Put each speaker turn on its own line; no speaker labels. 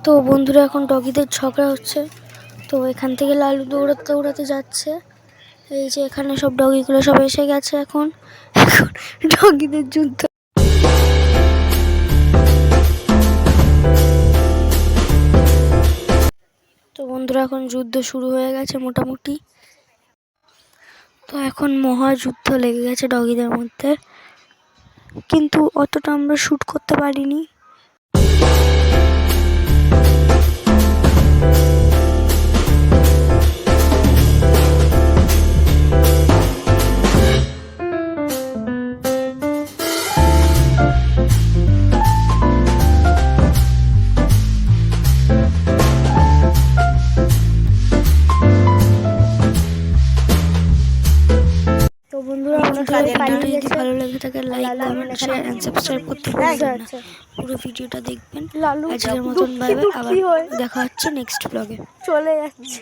তো বন্ধুরা এখন ডগিদের ঝগড়া হচ্ছে। তো এখান থেকে লালু দৌড়াতে দৌড়াতে যাচ্ছে। এই যে এখানে সব ডগিগুলো সব এসে গেছে। এখন এখন ডগিদের যুদ্ধ। তো বন্ধুরা এখন যুদ্ধ শুরু হয়ে গেছে মোটামুটি। তো এখন মহাযুদ্ধ লেগে গেছে ডগিদের মধ্যে, কিন্তু অতটা আমরা শ্যুট করতে পারিনি। তো বন্ধুরা যদি ভালো লেগে থাকে like comment share and subscribe করতে ভুলবেন না। পুরো ভিডিওটা দেখবেন। আজকের মতন বাই বাই, আবার দেখা হচ্ছে নেক্সট ব্লগে।
চলে যাচ্ছে।